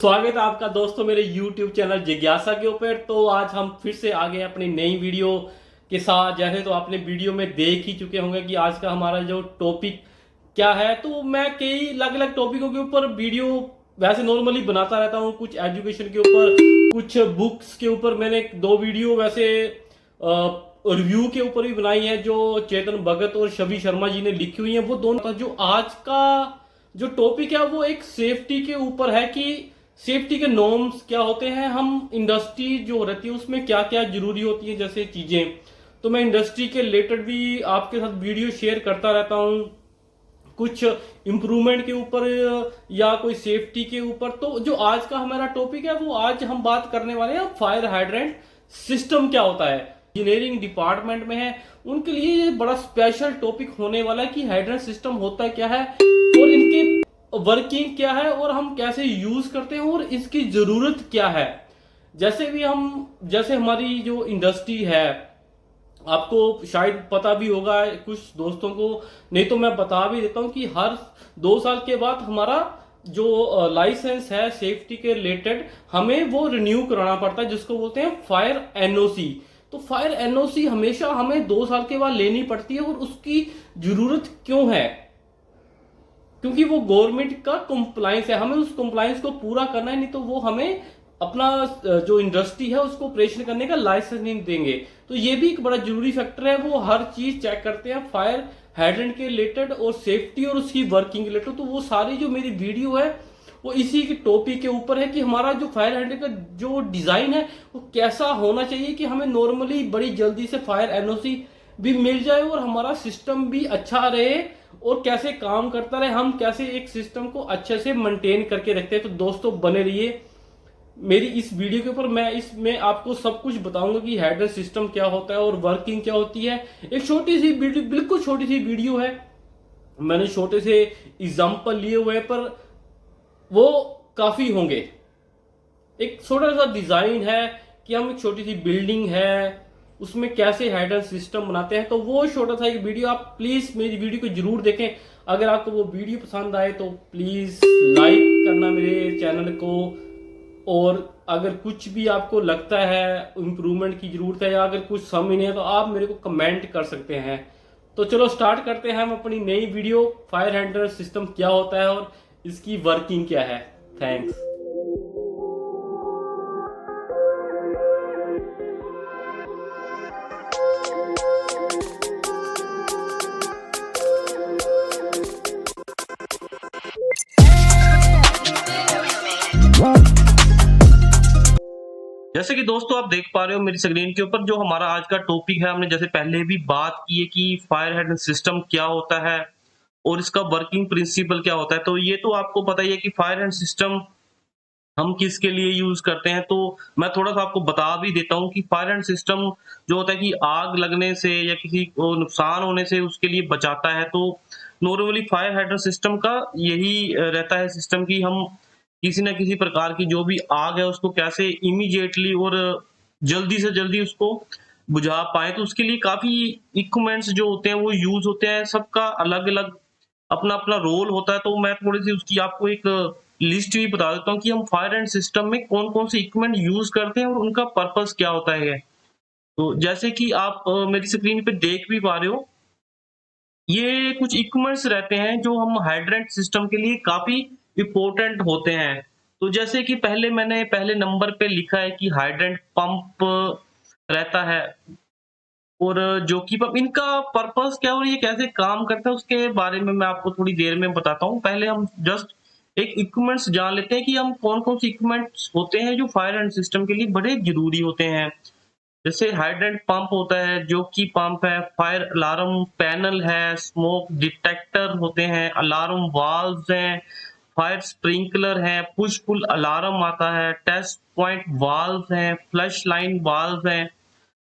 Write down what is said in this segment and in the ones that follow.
स्वागत है आपका दोस्तों मेरे YouTube चैनल जिज्ञासा के ऊपर। तो आज हम फिर से आ गए अपनी नई वीडियो के साथ। जैसे तो आपने वीडियो में देख ही चुके होंगे कि आज का हमारा जो टॉपिक क्या है। तो मैं कई अलग अलग टॉपिकों के ऊपर वीडियो वैसे नॉर्मली बनाता रहता हूँ, कुछ एजुकेशन के ऊपर, कुछ बुक्स के ऊपर। मैंने दो वीडियो वैसे रिव्यू के ऊपर भी बनाई है जो चेतन भगत और शवि शर्मा जी ने लिखी हुई है। वो दोनों जो आज का जो टॉपिक है वो एक सेफ्टी के ऊपर है कि सेफ्टी के नॉर्म्स क्या होते हैं, हम इंडस्ट्री जो रहती है उसमें क्या क्या जरूरी होती है जैसे चीजें। तो मैं इंडस्ट्री के रिलेटेड भी आपके साथ वीडियो शेयर करता रहता हूँ, कुछ इम्प्रूवमेंट के ऊपर या कोई सेफ्टी के ऊपर। तो जो आज का हमारा टॉपिक है वो आज हम बात करने वाले हैं फायर हाइड्रेंट सिस्टम क्या होता है। इंजीनियरिंग डिपार्टमेंट में है उनके लिए ये बड़ा स्पेशल टॉपिक होने वाला है कि हाइड्रेंट सिस्टम होता क्या है और इनके वर्किंग क्या है और हम कैसे यूज करते हैं और इसकी जरूरत क्या है। जैसे हमारी जो इंडस्ट्री है, आपको शायद पता भी होगा कुछ दोस्तों को, नहीं तो मैं बता भी देता हूं कि हर 2 साल के बाद हमारा जो लाइसेंस है सेफ्टी के रिलेटेड हमें वो रिन्यू कराना पड़ता है, जिसको बोलते हैं फायर एनओसी। तो फायर एनओसी हमेशा हमें 2 साल के बाद लेनी पड़ती है और उसकी जरूरत क्यों है? क्योंकि वो गवर्नमेंट का कंप्लाइंस है, हमें उस कंप्लाइंस को पूरा करना है, नहीं तो वो हमें अपना जो इंडस्ट्री है उसको ऑपरेशन करने का लाइसेंस नहीं देंगे। तो ये भी एक बड़ा जरूरी फैक्टर है, वो हर चीज चेक करते हैं फायर हाइड्रेंट के रिलेटेड और सेफ्टी और उसकी वर्किंग के रिलेटेड। तो वो सारी जो मेरी वीडियो है वो इसी के टॉपिक के ऊपर है कि हमारा जो फायर हाइड्रेंट का जो डिजाइन है वो कैसा होना चाहिए कि हमें नॉर्मली बड़ी जल्दी से फायर एनओसी भी मिल जाए और हमारा सिस्टम भी अच्छा रहे और कैसे काम करता रहे, हम कैसे एक सिस्टम को अच्छे से मेंटेन करके रखते हैं। तो दोस्तों बने रहिए मेरी इस वीडियो के ऊपर, मैं इसमें आपको सब कुछ बताऊंगा कि हेडर सिस्टम क्या होता है और वर्किंग क्या होती है। एक छोटी सी वीडियो, बिल्कुल छोटी सी वीडियो है, मैंने छोटे से एग्जांपल लिए हुए हैं पर वो काफी होंगे। एक छोटा सा डिजाइन है कि हम एक छोटी सी बिल्डिंग है उसमें कैसे हेडर सिस्टम बनाते हैं। तो वो छोटा सा एक वीडियो, आप प्लीज मेरी वीडियो को जरूर देखें। अगर आपको वो वीडियो पसंद आए तो प्लीज लाइक करना मेरे चैनल को, और अगर कुछ भी आपको लगता है इम्प्रूवमेंट की जरूरत है या अगर कुछ समझ नहीं है तो आप मेरे को कमेंट कर सकते हैं। तो चलो स्टार्ट करते हैं हम अपनी नई वीडियो, फायर हैंडलर सिस्टम क्या होता है और इसकी वर्किंग क्या है। थैंक्स। जैसे कि दोस्तों आप देख पा रहे हो मेरी स्क्रीन के ऊपर जो हमारा आज का टॉपिक है, हमने जैसे पहले भी बात की है कि फायर हाइड्रेंट सिस्टम क्या होता है और इसका वर्किंग प्रिंसिपल क्या होता है। तो ये तो आपको पता ही है कि फायर हाइड्रेंट सिस्टम हम किसके लिए यूज करते हैं। तो मैं थोड़ा सा आपको बता भी देता हूँ कि फायर हाइड्रेंट सिस्टम जो होता है कि आग लगने से या किसी को नुकसान होने से उसके लिए बचाता है। तो नॉर्मली फायर हाइड्रेंट सिस्टम का यही रहता है सिस्टम की हम किसी न किसी प्रकार की जो भी आग है उसको कैसे इमीडिएटली और जल्दी से जल्दी उसको बुझा पाए। तो उसके लिए काफी इक्विपमेंट्स जो होते हैं वो यूज होते हैं, सबका अलग अलग अपना अपना रोल होता है। तो मैं थोड़ी सी उसकी आपको एक लिस्ट भी बता देता हूँ कि हम फायर एंड सिस्टम में कौन कौन से इक्विपमेंट यूज करते हैं और उनका पर्पस क्या होता है। तो जैसे कि आप मेरी स्क्रीन पे देख भी पा रहे हो, ये कुछ इक्विपमेंट्स रहते हैं जो हम हाइड्रेंट सिस्टम के लिए काफी इंपॉर्टेंट होते हैं। तो जैसे कि मैंने पहले नंबर पे लिखा है कि हाइड्रेंट पंप रहता है, और जो कि इनका पर्पस क्या है और ये कैसे काम करता है उसके बारे में मैं आपको थोड़ी देर में बताता हूँ। पहले हम जस्ट एक इक्विपमेंट्स जान लेते हैं कि हम कौन कौन से इक्विपमेंट्स होते हैं जो फायर एंड सिस्टम के लिए बड़े जरूरी होते हैं। जैसे हाइड्रेंट पंप होता है जो कि पंप है, फायर अलार्म पैनल है, स्मोक डिटेक्टर होते हैं, अलार्म वाल्व्स हैं, फायर स्प्रिंकलर है, पुश पुल अलार्म आता है, टेस्ट पॉइंट वाल्व हैं, फ्लश लाइन वाल्व हैं,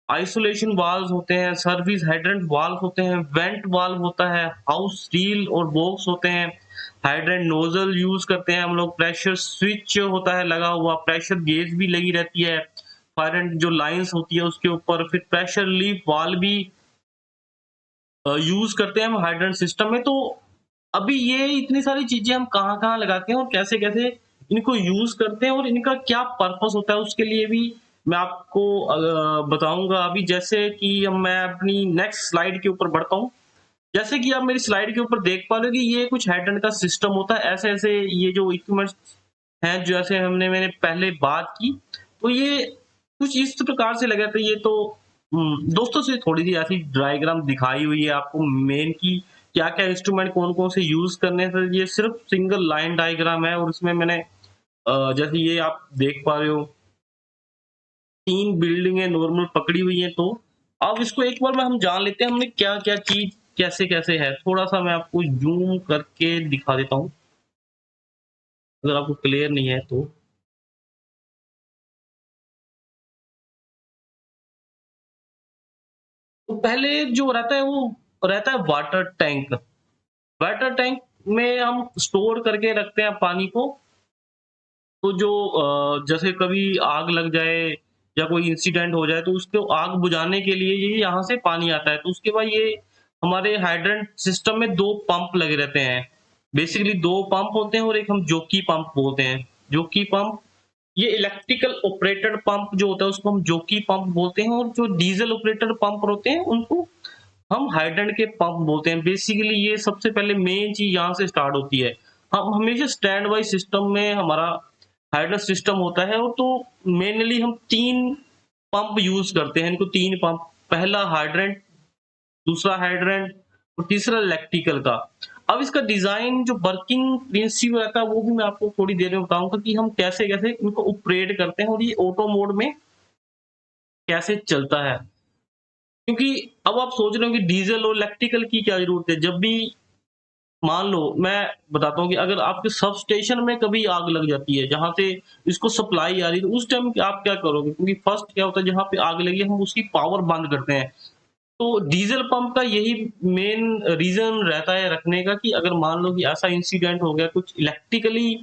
आइसोलेशन वाल्व होते हैं, सर्विस हाइड्रेंट वाल्व होते हैं, वेंट वाल्व होता है, हाउस सील और बॉक्स होते हैं, हाइड्रेंट नोजल यूज करते हैं हम लोग, प्रेशर स्विच होता है लगा हुआ, प्रेशर गेज भी लगी रहती है, फायर जो लाइंस होती है उसके ऊपर, फिर प्रेशर रिलीफ वाल्व भी यूज करते हैं हम हाइड्रेंट सिस्टम में। तो अभी ये इतनी सारी चीजें हम कहाँ-कहाँ लगाते हैं और कैसे-कैसे इनको यूज़ करते हैं और इनका क्या पर्पस होता है उसके लिए भी मैं आपको बताऊँगा अभी। जैसे कि अब मैं अपनी नेक्स्ट स्लाइड के ऊपर बढ़ता हूँ। जैसे कि आप मेरी स्लाइड के ऊपर देख पा रहे हो कि ये कुछ हेड एंड का सिस्टम होता है। ऐसे-ऐसे ये जो इक्विपमेंट्स हैं, जैसे मैंने पहले बात की, तो ये कुछ इस प्रकार से लगे थे। ये तो दोस्तों से थोड़ी-सी ऐसी डायग्राम दिखाई हुई है आपको मेन की क्या-क्या इंस्ट्रूमेंट कौन-कौन से यूज़ करने हैं। ये सिर्फ सिंगल लाइन डायग्राम है और इसमें मैंने जैसे ये आप देख पा रहे हो 3 बिल्डिंगें नॉर्मल पकड़ी हुई हैं। तो अब इसको एक बार में हम जान लेते हैं हमने क्या-क्या चीज़ कैसे-कैसे है। थोड़ा-सा मैं आपको ज़ूम करके दिखा देता हूँ, अगर आपको क्लियर नहीं है तो। तो पहले जो रहता है वो रहता है वाटर टैंक। वाटर टैंक में हम स्टोर करके रखते हैं पानी को। तो जो जैसे कभी आग लग जाए या कोई इंसिडेंट हो जाए तो उसको आग बुझाने के लिए ये यहाँ से पानी आता है। तो उसके बाद ये हमारे हाइड्रेंट सिस्टम में 2 पंप लगे रहते हैं। बेसिकली 2 पंप होते हैं और एक हम जॉकी पंप बोलते हैं। जॉकी पंप ये इलेक्ट्रिकल ऑपरेटेड पंप जो होता है उसको हम जॉकी पंप बोलते हैं और जो डीजल ऑपरेटेड पंप होते हैं उनको हम हाइड्रेंट के पंप बोलते हैं। बेसिकली ये सबसे पहले मेन चीज़ यहाँ से स्टार्ट होती है। हम हमेशा स्टैंड बाय सिस्टम में हमारा हाइड्रेंट सिस्टम होता है और तो मेनली हम 3 पंप यूज़ करते हैं। इनको 3 पंप, पहला हाइड्रेंट, दूसरा हाइड्रेंट और तीसरा इलेक्ट्रिकल का। अब इसका डिज़ाइन जो वर्किंग प्रिंसिपल रहता है वो भी मैं आपको थोड़ी देर में बताऊँगा कि हम कैसे-कैसे इनको ऑपरेट करते हैं और ये ऑटो मोड में कैसे चलता है। क्योंकि अब आप सोच रहे हो कि डीज़ल और इलेक्ट्रिकल की क्या ज़रूरत है? जब भी मान लो मैं बताता हूँ कि अगर आपके सब स्टेशन में कभी आग लग जाती है, जहाँ से इसको सप्लाई आ रही है, तो उस टाइम आप क्या करोगे? क्योंकि फर्स्ट क्या होता है जहाँ पे आग लगी हम उसकी पावर बंद करते हैं। तो डीज़ल पंप का यही मेन रीज़न रहता है रखने का कि अगर मान लो कि ऐसा इंसिडेंट हो गया, कुछ इलेक्ट्रिकली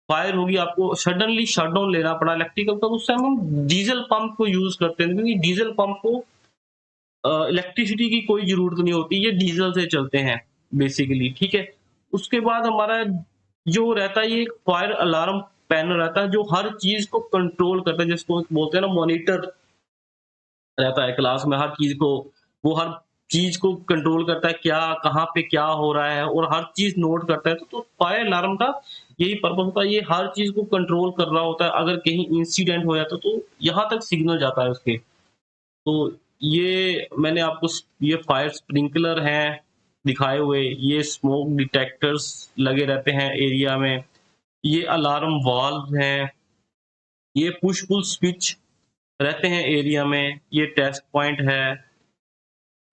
फायर होगी, आपको सडनली शटडाउन लेना पड़ा इलेक्ट्रिकल का, तो उस टाइम हम डीज़ल पंप को यूज़ करते हैं क्योंकि डीज़ल पंप को इलेक्ट्रिसिटी की कोई ज़रूरत नहीं होती, ये डीज़ल से चलते हैं बेसिकली, ठीक है? उसके बाद हमारा जो रहता है ये एक फायर अलार्म पैनल रहता है जो हर चीज़ को कंट्रोल करता है, जिसको बोलते हैं ना मॉनिटर रहता है क्लास में। हर चीज़ को वो हर चीज़ को कंट्रोल करता है, क्या कहाँ पे क्या हो रहा है और हर चीज़ नोट करता है। तो फायर अलार्म का यही पर्पज़ होता है, ये हर चीज़ को कंट्रोल कर रहा होता है। अगर कहीं इंसिडेंट हो जाता है तो यहाँ तक सिग्नल जाता है उसके। तो ये मैंने आपको ये फायर स्प्रिंकलर हैं दिखाए हुए, ये स्मोक डिटेक्टर्स लगे रहते हैं एरिया में, ये अलार्म वाल्व हैं, ये पुश पुल स्विच रहते हैं एरिया में, ये टेस्ट पॉइंट है,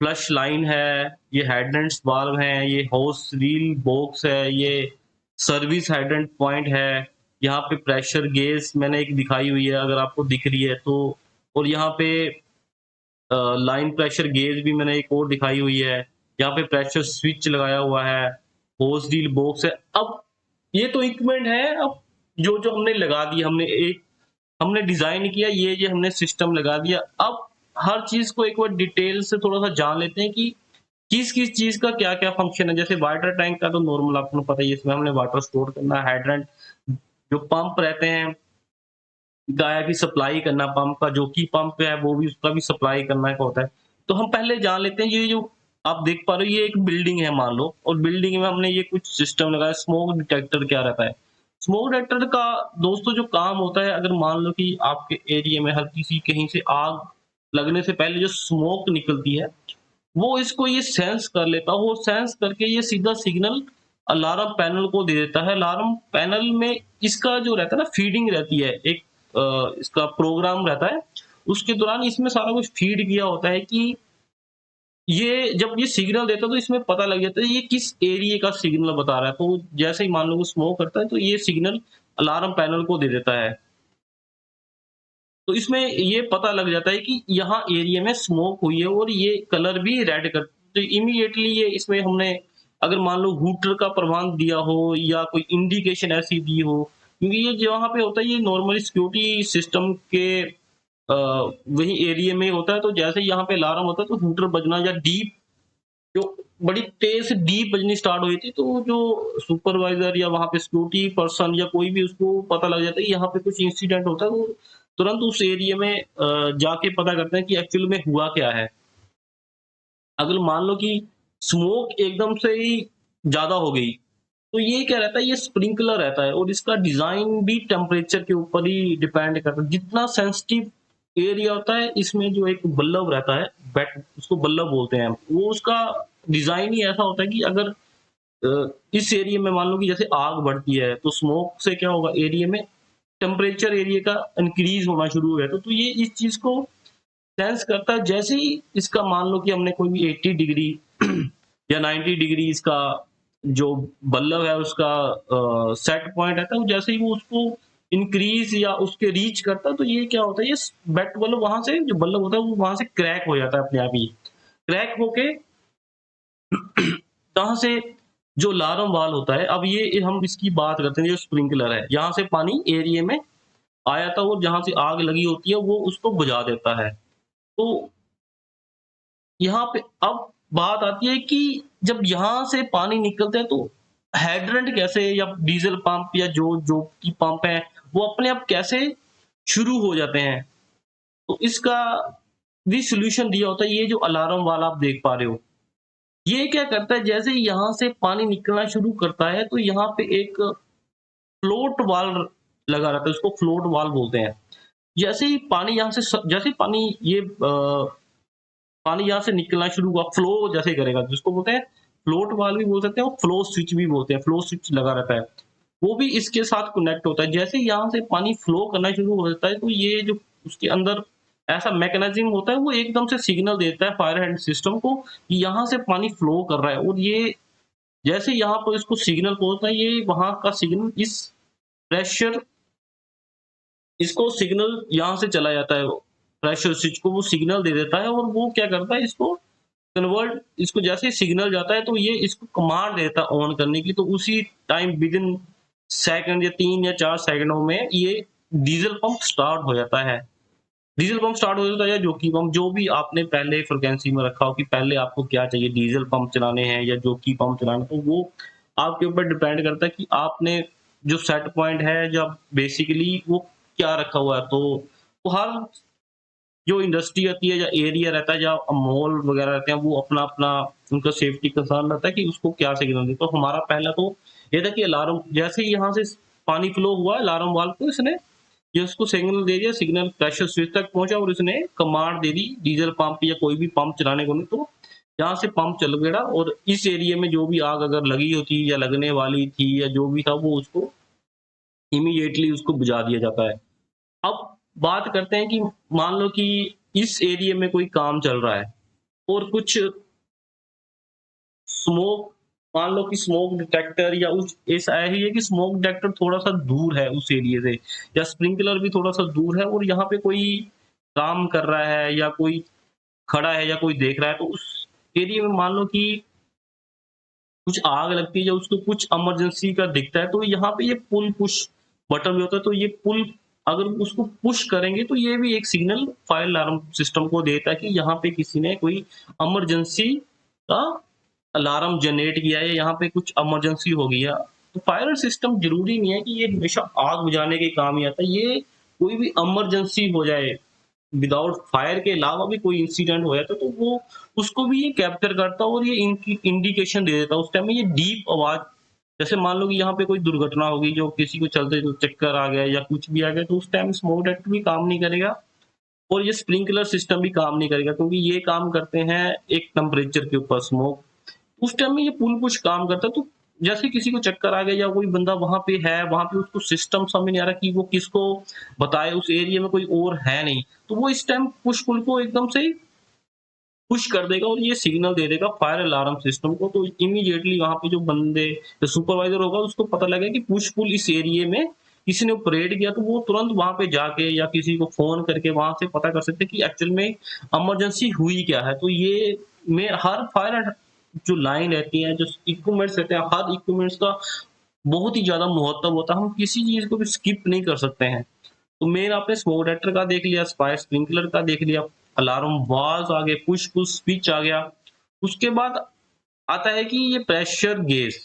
फ्लश लाइन है, ये हाइड्रेंट्स वाल्व हैं, ये होस रील बॉक्स है, ये सर्विस हाइड्रेंट पॉइंट है, यहाँ पे प्रेशर गेज मैंने एक दिखाई हुई है अगर आपको दिख रही है तो। और यहाँ पे लाइन प्रेशर गेज भी मैंने एक और दिखाई हुई है। यहाँ पे प्रेशर स्विच लगाया हुआ है, होस डील बॉक्स है। अब ये तो इक्विपमेंट है, अब जो-जो हमने लगा दी, हमने डिज़ाइन किया, ये हमने सिस्टम लगा दिया। अब हर चीज़ को एक बार डिटेल से थोड़ा-सा जान लेते हैं कि किस-किस चीज़ का क्या-क्या फंक्शन है। जैसे वाटर टैंक का तो नॉर्मल आपको पता ही है, इसमें हमने वाटर स्टोर करना है। हाइड्रेंट जो पंप रहते हैं गाया की सप्लाई करना, पंप का जो कि पंप है वो भी उसका भी सप्लाई करना का होता है। तो हम पहले जान लेते हैं ये जो आप देख पा रहे हो ये एक बिल्डिंग है मान लो और बिल्डिंग में हमने ये कुछ सिस्टम लगाया। स्मोक डिटेक्टर क्या रहता है? स्मोक डिटेक्टर का दोस्तों जो काम होता है, अगर मान लो कि आपके एरिया में हल्की-सी कहीं से आग लगने से पहले जो स्मोक निकलती है, वो इसको ये सेंस कर लेता है। वो सेंस करके ये सीधा सिग्नल अलार्म पैनल को दे देता है। अलार्म पैनल में इसका जो रहता है ना फीडिंग रहती है, एक इसका प्रोग्राम रहता है। उसके दौरान इसमें सारा कुछ फीड किया होता है कि ये जब ये सिग्नल देता है तो इसमें पता लग जाता है ये किस एरिया का सिग्नल बता रहा है। तो जैसे ही मान लो वो स्मोक करता है तो ये सिग्नल अलार्म पैनल को दे देता है। तो इसमें ये पता लग जाता है कि यहाँ एरिया में स्मोक हुई है और ये कलर भी रेड कर, तो इमीडिएटली ये इसमें हमने अगर मान लो हूटर का प्रबंध दिया हो या कोई इंडिकेशन ऐसी दी हो, क्योंकि ये जहाँ पे होता है ये नॉर्मली सिक्योरिटी सिस्टम के वही एरिया में होता है। तो जैसे ही यहाँ पे अलार्म होता है तो हूटर बजना या डीप जो बड़ी तेज से डीप बजनी स्टार्ट हुई थी, तो जो सुपरवाइजर या वहाँ पे सिक्योरिटी पर्सन या कोई भी उसको पता लग जाता है कि यहाँ पे कुछ इंसिडेंट होता है, वो तुरंत उस एरिया में जाके पता करते हैं कि एक्चुअल में हुआ क्या है। अगर मान लो कि स्मोक एकदम से ही ज़्यादा हो गई, तो ये क्या रहता है, ये स्प्रिंकलर रहता है और इसका डिज़ाइन भी टेम्परेचर के ऊपर ही डिपेंड करता है। जितना सेंसिटिव एरिया होता है, इसमें जो एक बल्ब रहता है, बैट उसको बल्ब बोलते हैं हम, वो उसका डिज़ाइन ही ऐसा होता है कि अगर इस एरिया में मान लो कि जैसे आग बढ़ती है, तो स्मोक से क्या होगा, एरिया में टेम्परेचर एरिया का इंक्रीज़ होना शुरू हो जाता है। तो ये इस चीज़ को सेंस करता है। जैसे ही इसका मान लो कि हमने कोई भी 80 डिग्री या 90 डिग्री इसका जो बल्ब है उसका सेट पॉइंट रहता है, जैसे ही वो उसको इंक्रीज या उसके रीच करता है, तो ये क्या होता है, ये बेट बल्ब वहां से जो बल्ब होता है वो वहां से क्रैक हो जाता है अपने आप ही। क्रैक होके कहाँ से, जो अलार्म वाल होता है, अब ये हम इसकी बात करते हैं, जो स्प्रिंकलर है, यहाँ से पानी एरिया में आया था और जहाँ से आग लगी होती है वो उसको बुझा देता है। तो यहाँ पे अब बात आती है कि जब यहाँ से पानी निकलता है, तो हाइड्रेंट कैसे या डीजल पंप या जो जो की पंप है, वो अपने आप कैसे शुरू हो जाते हैं। तो इसका भी सॉल्यूशन दिया होता है, ये जो अलार्म वाला आप देख पा रहे हो। ये क्या करता है, जैसे ही यहाँ से पानी निकलना शुरू करता है, तो यहाँ पे एक फ्लोट वाल्व लगा रहता है, उसको फ्लोट वाल्व बोलते हैं। जैसे ही पानी यहाँ से जैसे ही पानी ये पानी यहाँ से निकलना शुरू हुआ, फ्लो जैसे करेगा, जिसको बोलते हैं फ्लोट वाल्व भी बोल सकते हैं और फ्लो स्विच भी बोलते हैं, फ्लो स्विच लगा रहता है। वो भी इसके साथ कनेक्ट होता है। जैसे ही यहाँ से पानी फ्लो करना शुरू हो जाता है, तो ये जो उसके अंदर ऐसा मैकेनिज्म होता है, वो एकदम से सिग्नल देता है फायर हैंड सिस्टम को कि यहाँ से पानी फ्लो कर रहा है, और ये जैसे यहाँ पर इसको सिग्नल पहुँचता है, ये वहाँ का सिग्नल इस प्रेशर इसको सिग्नल यहाँ से चला जाता है, प्रेशर स्विच को वो सिग्नल दे देता है, और वो क्या करता है, इसको कन्वर्ट, इसको जैसे ही सिग्नल जाता है, तो ये इसको कमांड देता है ऑन करने की, तो उसी टाइम विद इन सेकंड या 3 या 4 सेकंडों में ये डीजल पंप स्टार्ट हो जाता है। डीजल पंप स्टार्ट हो जाता है या जोकी पंप, जो भी आपने पहले फ्रीक्वेंसी में रखा हो कि पहले आपको क्या चाहिए, डीजल पंप चलाने हैं या जोकी पंप चलाना, तो वो आपके ऊपर डिपेंड करता है कि आपने जो सेट पॉइंट है, जब बेसिकली वो क्या रखा हुआ है। तो वो हर जो इंडस्ट्री आती है या एरिया रहता है, जहाँ मॉल वगैरह रहते हैं, वो अपना-अपना उनका सेफ्टी कंसर्न रहता है कि उसको क्या सिग्नल दें। तो हमारा पहला तो ये था कि अलार्म, जैसे ही यहाँ से पानी फ्लो हुआ अलार्म वाल्व को, इसने ये उसको सिग्नल दे दिया, सिग्नल प्रेशर स्विच तक पहुँचा और इसने कमांड दे दी डीजल पंप या कोई भी पंप चलाने को, नहीं तो यहाँ से पंप चल गया, और इस एरिया में जो भी आग अगर लगी होती या लगने वाली थी या जो भी था, वो उसको इमीडिएटली उसको बुझा दिया जाता है। अब बात करते हैं कि मान लो कि इस एरिया में कोई काम चल रहा है और कुछ स्मोक, मान लो कि स्मोक डिटेक्टर या उस ऐसा ही है कि स्मोक डिटेक्टर थोड़ा-सा दूर है उस एरिया से, या स्प्रिंकलर भी थोड़ा-सा दूर है, और यहाँ पे कोई काम कर रहा है या कोई खड़ा है या कोई देख रहा है, तो उस एरिया में मान लो कि कुछ आग लगती है या उसको कुछ इमरजेंसी का दिखता है, तो यहाँ पे ये पुल पुश बटन भी होता है, तो ये पुल अगर उसको पुश करेंगे, तो ये भी एक सिग्नल फायर अलार्म सिस्टम को देता है कि यहाँ पे किसी ने कोई इमरजेंसी का अलार्म जनरेट किया है, यहाँ पे कुछ इमरजेंसी हो गई है। तो फायर सिस्टम जरूरी नहीं है कि ये हमेशा आग बुझाने के काम ही आता है, ये कोई भी इमरजेंसी हो जाए, विदाउट फायर के अलावा भी कोई इंसिडेंट हो जाता है, तो वो उसको भी ये कैप्चर करता है और ये इंडिकेशन दे देता है। उस टाइम में ये डीप आवाज, जैसे मान लो कि यहाँ पे कोई दुर्घटना होगी, जो किसी को चलते चक्कर आ गया या कुछ भी आ गया, तो उस टाइम स्मोक डिटेक्टर भी काम नहीं करेगा और ये स्प्रिंकलर सिस्टम भी काम नहीं करेगा, क्योंकि ये काम करते हैं एक टेम्परेचर के ऊपर स्मोक। उस टाइम में ये पुल पुश काम करता है। तो जैसे किसी को चक्कर आ गया या कोई बंदा वहां पे है, वहां पे उसको सिस्टम समझ नहीं आ रहा कि वो किसको बताए, उस एरिया में कोई और है नहीं, तो वो इस टाइम पुश पुल को एकदम से पुश कर देगा और ये सिग्नल दे देगा फायर अलार्म सिस्टम को। तो इमीडिएटली वहां पे जो बंदे, जो सुपरवाइजर होगा, उसको पता लगेगा कि पुश पुल इस एरिया में किसी ने ऑपरेट किया, तो वो तुरंत वहां पे जाके या किसी को फोन करके वहां से पता कर सकते हैं कि एक्चुअल में इमरजेंसी हुई क्या है। तो ये में हर फायर जो लाइन रहती है, जो इक्विपमेंट्स रहते हैं, हर इक्विपमेंट्स का बहुत ही ज्यादा महत्व होता है, हम किसी चीज को भी स्किप नहीं कर सकते हैं। तो मेन आपने स्मोक डिटेक्टर का देख लिया, फायर स्प्रिंकलर का देख लिया, अलार्म वाल्व आ गए, पुश पुश स्विच आ गया। उसके बाद आता है कि ये प्रेशर गेज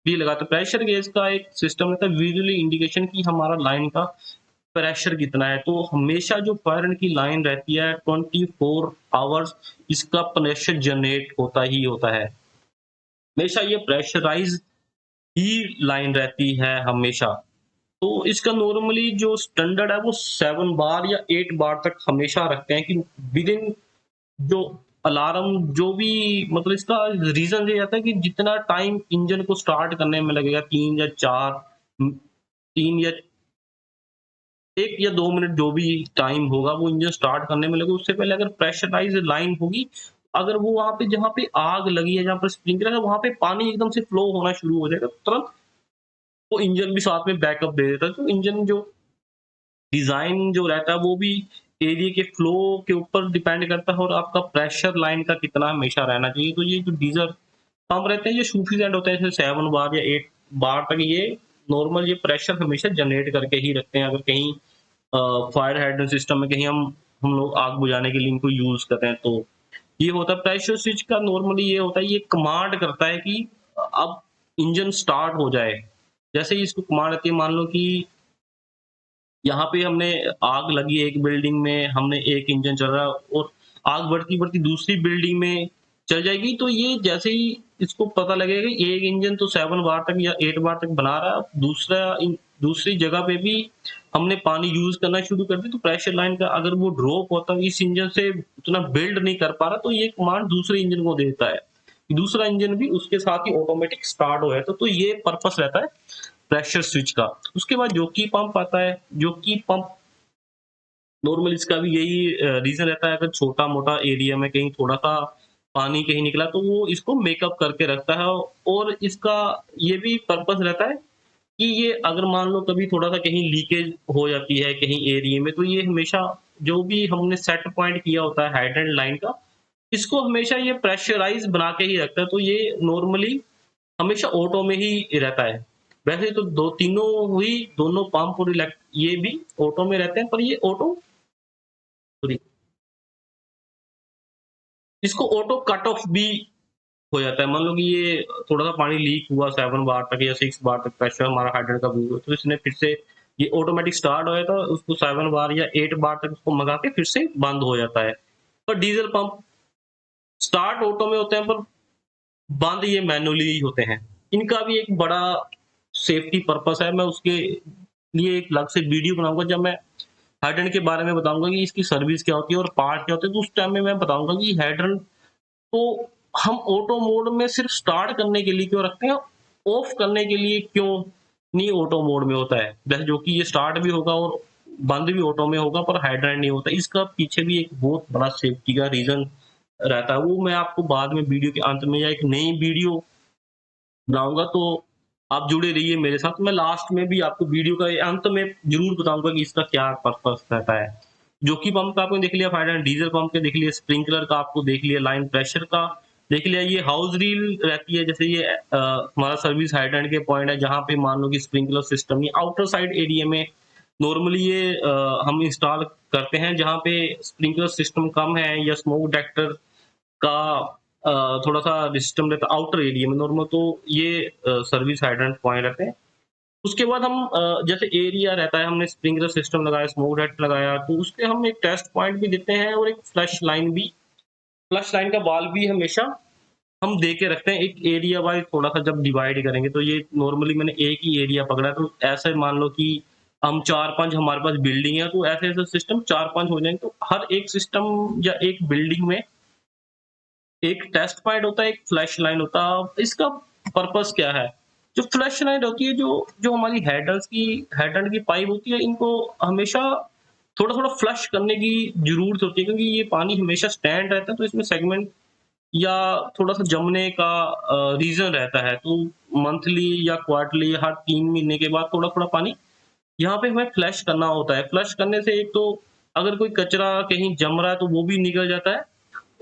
भी लगा, तो प्रेशर गेज का एक सिस्टम रहता है विजुअली इंडिकेशन कि हमारा लाइन का प्रेशर कितना है। तो हमेशा जो फायर की लाइन रहती है 24 आवर्स इसका प्रेशर जनरेट होता ही होता है। हमेशा ये प्रेशराइज़ ही लाइन रहती है हमेशा। तो इसका नॉर्मली जो स्टैंडर्ड है वो 7 बार या 8 बार तक हमेशा रखते हैं कि विदिन जो अलार्म जो भी, मतलब इसका रीज़न ये रहता है कि जितना टाइम इंजन को स्टार्ट करने में लगेगा 3 या 4 3 या 1 या 2 मिनट जो भी टाइम होगा वो इंजन स्टार्ट करने में लगेगा, उससे पहले अगर प्रेशराइज़ लाइन होगी, अगर वो वहाँ पे जहाँ पे आग लगी है, जहाँ पर स्प्रिंकलर है, वहाँ पे पानी एकदम से फ्लो होना शुरू हो जाएगा, तुरंत वो इंजन भी साथ में बैकअप दे देता है। तो इंजन जो डिज़ाइन जो रहता है वो भी एरिया के फ्लो के ऊपर डिपेंड करता है और आपका प्रेशर लाइन का कितना हमेशा रहना चाहिए। तो ये जो डीज़ल पंप रहते हैं, ये सफिशिएंट होते हैं, जैसे 7 बार या 8 बार तक ये नॉर्मल ये प्रेशर हमेशा जनरेट करके ही रखते हैं। अगर कहीं फायर हाइड्रेंट सिस्टम में कहीं हम लोग आग बुझाने के लिए इनको यूज़ करते हैं, तो ये होता है प्रेशर स्विच का। नॉर्मली ये होता है, ये कमांड करता है कि अब इंजन स्टार्ट हो जाए। जैसे ही इसको कमांड आती है, मान लो कि यहाँ पे हमने आग लगी है एक बिल्डिंग में, हमने एक इंजन चल रहा है और आग बढ़ती-बढ़ती दूसरी बिल्डिंग में चल जाएगी, तो ये जैसे ही इसको पता लगेगा कि एक इंजन तो 7 बार तक या 8 बार तक बना रहा है, दूसरी जगह पे भी हमने पानी यूज़ करना शुरू कर दिया, तो प्रेशर लाइन का अगर वो ड्रॉप होता है, इस इंजन से उतना बिल्ड नहीं कर पा रहा, तो ये कमांड दूसरे इंजन को देता है। दूसरा इंजन भी उसके साथ ही ऑटोमेटिक स्टार्ट हो जाता है, तो ये पर्पस रहता है प्रेशर स्विच का। उसके बाद जॉकी पंप आता है। जॉकी पंप नॉर्मली इसका भी यही रीज़न रहता है, अगर छोटा-मोटा एरिया में कहीं थोड़ा-सा पानी कहीं निकला तो वो इसको मेकअप करके रखता है, और इसका ये भी पर्पस रहता है कि ये अगर मान लो कभी थोड़ा-सा कहीं लीकेज हो जाती है कहीं एरिया में, तो ये हमेशा जो भी हमने सेट पॉइंट किया होता है हाइड्रेंट लाइन का, इसको हमेशा ये प्रेशराइज़ बना के ही रखता है। तो ये नॉर्मली हमेशा ऑटो में ही रहता है। वैसे तो दो तीनों ही दोनों पंप और इलेक्ट ये भी ऑटो में रहते हैं, पर ये ऑटो सॉरी, इसको ऑटो कट ऑफ भी हो जाता है। मान लो कि ये थोड़ा-सा पानी लीक हुआ 7 बार तक या 6 बार तक प्रेशर हमारा हाइड्रेंट का व्यू है, तो इसने फिर से ये ऑटोमेटिक स्टार्ट हो जाता है, उसको 7 बार या 8 बार तक उसको मँगा के फिर से बंद हो जाता है। पर डीज़ल पंप स्टार्ट ऑटो में होते हैं, पर बंद ये मैनुअली ही होते हैं। इनका भी एक बड़ा सेफ्टी पर्पस है, मैं उसके लिए एक अलग से वीडियो बनाऊँगा, जब मैं हाइड्रेंट के बारे में बताऊँगा कि इसकी सर्विस क्या होती है और पार्ट क्या होते हैं, तो उस टाइम में मैं बताऊँगा कि हाइड्रेंट तो हम ऑटो मोड में सिर्फ स्टार्ट करने के लिए क्यों रखते हैं, ऑफ करने के लिए क्यों नहीं ऑटो मोड में होता है। जैसे जो कि ये स्टार्ट भी होगा और बंद भी ऑटो में होगा, पर हाइड्रेंट नहीं होता। इसका पीछे भी एक बहुत बड़ा सेफ्टी का रीज़न रहता है। वो मैं आपको बाद में वीडियो के अंत में या एक नई वीडियो बनाऊँगा, तो आप जुड़े रहिए मेरे साथ। मैं लास्ट में भी आपको वीडियो का अंत में ज़रूर बताऊँगा कि इसका क्या पर्पस रहता है। जॉकी पंप का आपने देख लिया फ़ायदा, डीज़ल पंप के देख लिया, स्प्रिंकलर का आपको देख लिया, लाइन प्रेशर का देख लिया। ये हाउस रील रहती है, जैसे ये हमारा सर्विस हाइड्रेंट के पॉइंट है, जहाँ पे मान लो कि स्प्रिंकलर सिस्टम ये आउटर साइड एरिया में नॉर्मली ये हम इंस्टॉल करते हैं, जहाँ पे स्प्रिंकलर सिस्टम कम है या स्मोक डिटेक्टर का थोड़ा-सा सिस्टम रहता है आउटर एरिया में नॉर्मल, तो ये सर्विस हाइड्रेंट पॉइंट रहते हैं। उसके बाद हम जैसे एरिया रहता है, हमने स्प्रिंकलर सिस्टम लगाया, स्मोक डेटेक्टर लगाया, तो उसके हम एक टेस्ट पॉइंट भी देते हैं और एक फ्लश लाइन भी, फ्लश लाइन का बाल भी हमेशा हम दे के रखते हैं। एक एरिया वाइज़ थोड़ा-सा जब डिवाइड करेंगे, तो ये नॉर्मली मैंने एक ही एरिया पकड़ा है, तो ऐसे मान लो कि हम 4-5 हमारे पास बिल्डिंग है, तो ऐसे-ऐसे सिस्टम 4-5 हो जाएँगे, तो हर एक सिस्टम या एक बिल्डिंग में एक टेस्ट पॉइंट होता है, एक फ्लैश लाइन होता है। इसका पर्पस क्या है? जो फ्लैश लाइन होती है, जो जो हमारी हेडर की पाइप होती है, इनको हमेशा थोड़ा-थोड़ा फ्लश करने की ज़रूरत होती है, क्योंकि ये पानी हमेशा स्टैंड रहता है, तो इसमें सेगमेंट या थोड़ा-सा जमने का रीज़न रहता है। तो मंथली या क्वार्टरली हर 3 महीने के बाद थोड़ा-थोड़ा पानी यहाँ पे हमें फ्लश करना होता है। फ्लश करने से एक तो अगर कोई कचरा कहीं जम रहा है, तो वो भी निकल जाता है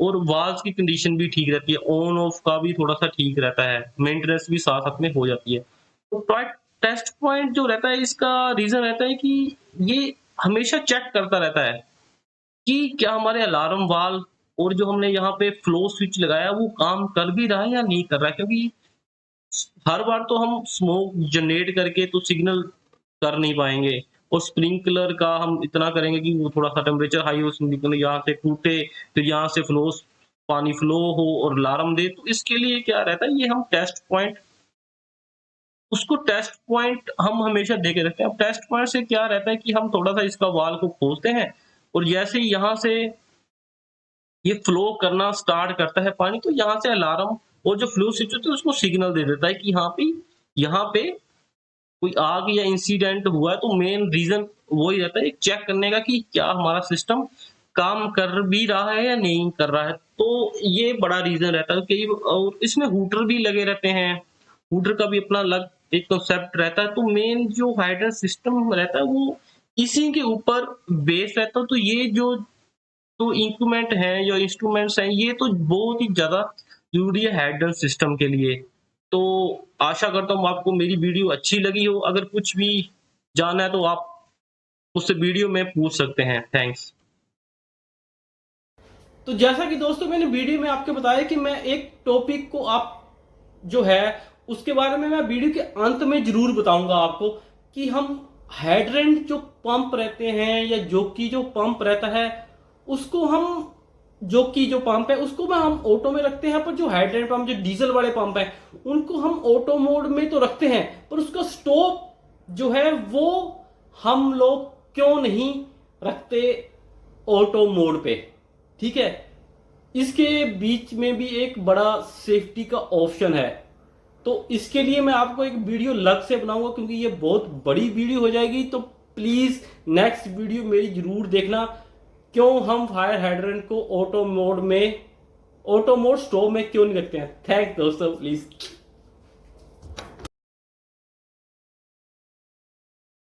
और वाल्व्स की कंडीशन भी ठीक रहती है, ऑन ऑफ का भी थोड़ा-सा ठीक रहता है, मेंटेनेंस भी साथ-साथ में हो जाती है। तो टॉय टेस्ट पॉइंट जो रहता है, इसका रीज़न रहता है कि ये हमेशा चेक करता रहता है कि क्या हमारे अलार्म वाल्व और जो हमने यहाँ पे फ्लो स्विच लगाया वो काम कर भी रहा है या नहीं कर रहा है, क्योंकि हर बार तो हम स्मोक जनरेट करके तो सिग्नल कर नहीं पाएंगे, और स्प्रिंकलर का हम इतना करेंगे कि वो थोड़ा सा टेम्परेचर हाई हो, स्प्रिंकलर यहाँ से टूटे, फिर यहाँ से फ्लो पानी फ्लो हो और अलार्म दे। तो इसके लिए क्या रहता है, ये हम टेस्ट पॉइंट, उसको टेस्ट पॉइंट हम हमेशा दे के रखते हैं। अब टेस्ट पॉइंट से क्या रहता है कि हम थोड़ा सा इसका वाल को खोलते हैं, और जैसे ही यहाँ से ये फ्लो करना स्टार्ट करता है पानी, तो यहाँ से अलार्म और जो फ्लो स्विच होता है उसको सिग्नल दे देता है कि यहाँ पे कोई आग या इंसिडेंट हुआ है। तो मेन रीजन वही रहता है चेक करने का कि क्या हमारा सिस्टम काम कर भी रहा है या नहीं कर रहा है। तो ये बड़ा रीजन रहता है कि, और इसमें हूटर भी लगे रहते हैं, हूटर का भी अपना अलग एक कंसेप्ट रहता है। तो मेन जो हाइड्रेंट सिस्टम रहता है वो इसी के ऊपर बेस रहता है। तो ये जो तो इंस्ट्रूमेंट हैं, जो इंस्ट्रूमेंट्स हैं, ये तो बहुत ही ज़्यादा ज़रूरी है हाइड्रेंट सिस्टम के लिए। तो आशा करता हूँ आपको मेरी वीडियो अच्छी लगी हो। अगर कुछ भी जानना है तो आप मुझसे वीडियो में पूछ सकते हैं। थैंक्स। तो जैसा कि दोस्तों मैंने वीडियो में आपको बताया कि मैं एक टॉपिक को आप जो है उसके बारे में मैं वीडियो के अंत में जरूर बताऊंगा आपको कि हम हाइड्रेंट जो पंप रहते हैं या जोकी जो पंप रहता है उसको हम जोकी जो पंप है उसको में हम ऑटो में रखते हैं, पर जो हाइड्रेंट पंप जो डीजल वाले पंप है उनको हम ऑटो मोड में तो रखते हैं, पर उसका स्टॉप जो है वो हम लोग क्यों नहीं रखते ऑटो मोड पे। ठीक है, इसके बीच में भी एक बड़ा सेफ्टी का ऑप्शन है। तो इसके लिए मैं आपको एक वीडियो अलग से बनाऊंगा क्योंकि ये बहुत बड़ी वीडियो हो जाएगी। तो प्लीज नेक्स्ट वीडियो मेरी जरूर देखना, क्यों हम फायर हाइड्रेंट को ऑटो मोड स्टॉप में क्यों नहीं रखते हैं। थैंक दोस्तों, प्लीज।